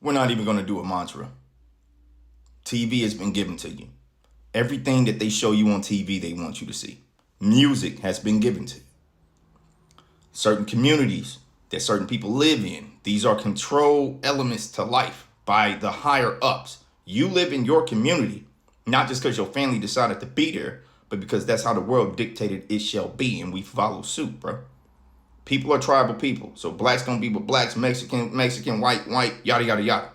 We're not even going to do a mantra. TV has been given to you. Everything that they show you on TV, they want you to see. Music has been given to you. Certain communities that certain people live in, these are control elements to life by the higher ups. You live in your community, not just because your family decided to be there, but because that's how the world dictated it shall be, and we follow suit, bro. People are tribal people. So blacks gonna be with blacks, Mexican, white, yada, yada, yada.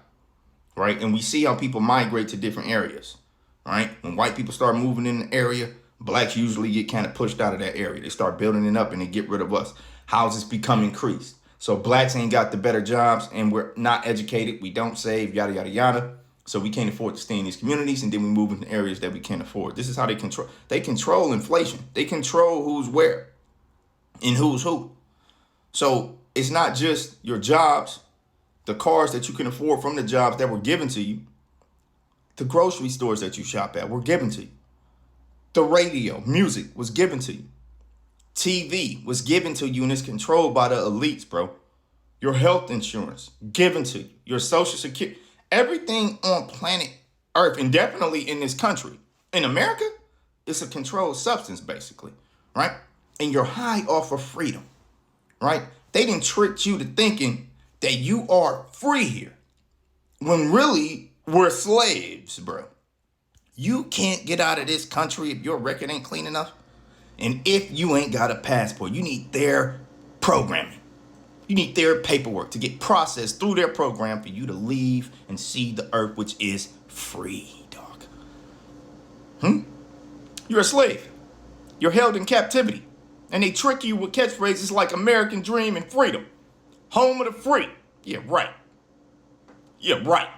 Right? And we see how people migrate to different areas. Right? When white people start moving in the area, blacks usually get kind of pushed out of that area. They start building it up and they get rid of us. Houses become increased. So blacks ain't got the better jobs and we're not educated. We don't save, yada, yada, yada. So we can't afford to stay in these communities, and then we move into areas that we can't afford. This is how they control. They control inflation. They control who's where and who's who. So it's not just your jobs, the cars that you can afford from the jobs that were given to you, the grocery stores that you shop at were given to you. The radio, music was given to you. TV was given to you and is controlled by the elites, bro. Your health insurance, given to you. Your social security, everything on planet Earth, and definitely in this country, in America, it's a controlled substance, basically, right? And you're high off of freedom, right? They didn't trick you to thinking that you are free here, when really we're slaves, bro. You can't get out of this country if your record ain't clean enough. And if you ain't got a passport, you need their programming. You need their paperwork to get processed through their program for you to leave and see the earth, which is free, dog. You're a slave. You're held in captivity. And they trick you with catchphrases like American dream and freedom. Home of the free. Yeah, right. Yeah, right.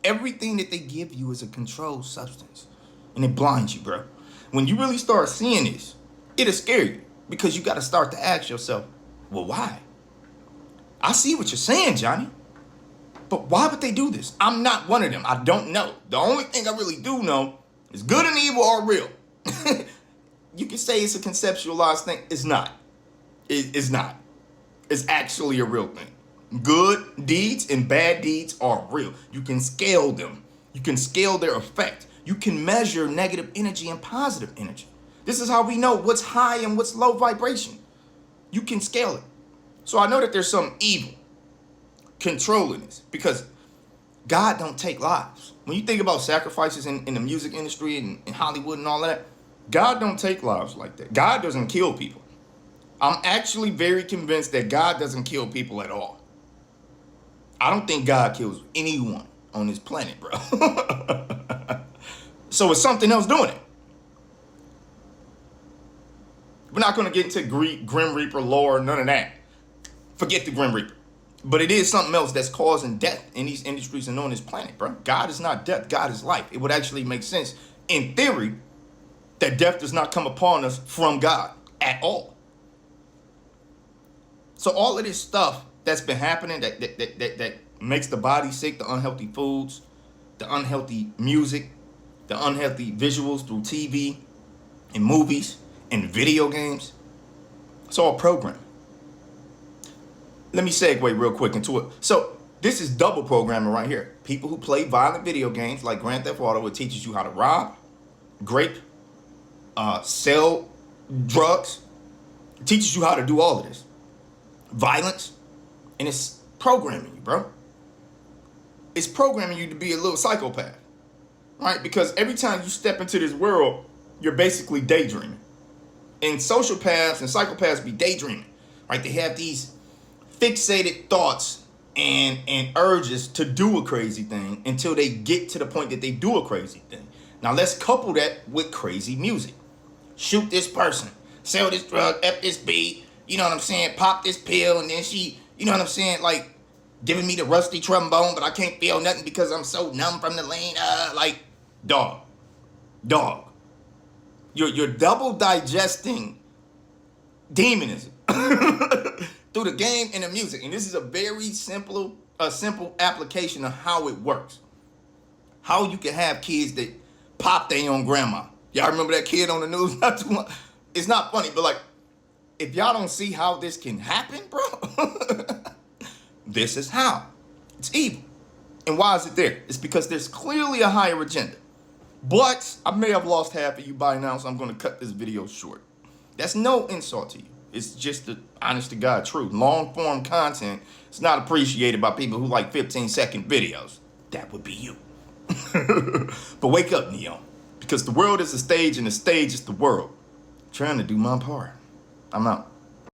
Everything that they give you is a controlled substance. And it blinds you, bro. When you really start seeing this, it'll scare you. Because you got to start to ask yourself, well, why? I see what you're saying, Johnny. But why would they do this? I'm not one of them. I don't know. The only thing I really do know is good and evil are real. You can say it's a conceptualized thing. It's not. It's not. It's actually a real thing. Good deeds and bad deeds are real. You can scale them. You can scale their effect. You can measure negative energy and positive energy. This is how we know what's high and what's low vibration. You can scale it. So I know that there's some evil controlling this, because God don't take lives. When you think about sacrifices in the music industry and in Hollywood and all that, God don't take lives like that. God doesn't kill people. I'm actually very convinced that God doesn't kill people at all. I don't think God kills anyone on this planet, bro. So it's something else doing it. We're not going to get into Grim Reaper lore, none of that. Forget the Grim Reaper. But it is something else that's causing death in these industries and on this planet, bro. God is not death. God is life. It would actually make sense, in theory, that death does not come upon us from God at all. So all of this stuff that's been happening that makes the body sick, the unhealthy foods, the unhealthy music, the unhealthy visuals through TV and movies and video games, it's all programming. Let me segue real quick into it. So this is double programming right here. People who play violent video games like Grand Theft Auto, it teaches you how to rob, grape, sell drugs. It teaches you how to do all of this. Violence. And it's programming you, bro. It's programming you to be a little psychopath. Right? Because every time you step into this world, you're basically daydreaming. And sociopaths and psychopaths be daydreaming. Right? They have these fixated thoughts and urges to do a crazy thing until they get to the point that they do a crazy thing. Now let's couple that with crazy music. Shoot this person, sell this drug, F this beat, you know what I'm saying, pop this pill, and then she, you know what I'm saying, like giving me the rusty trombone, but I can't feel nothing because I'm so numb from the lean. Like, dog. You're double digesting demonism through the game and the music. And this is a very simple application of how it works. How you can have kids that pop their own grandma. Y'all remember that kid on the news not too long? It's not funny, but like, if y'all don't see how this can happen, bro, this is how. It's evil. And why is it there? It's because there's clearly a higher agenda. But I may have lost half of you by now, so I'm going to cut this video short. That's no insult to you. It's just the honest to God truth. Long form content is not appreciated by people who like 15-second videos. That would be you. But wake up, Neo. Because the world is a stage and the stage is the world. I'm trying to do my part. I'm out.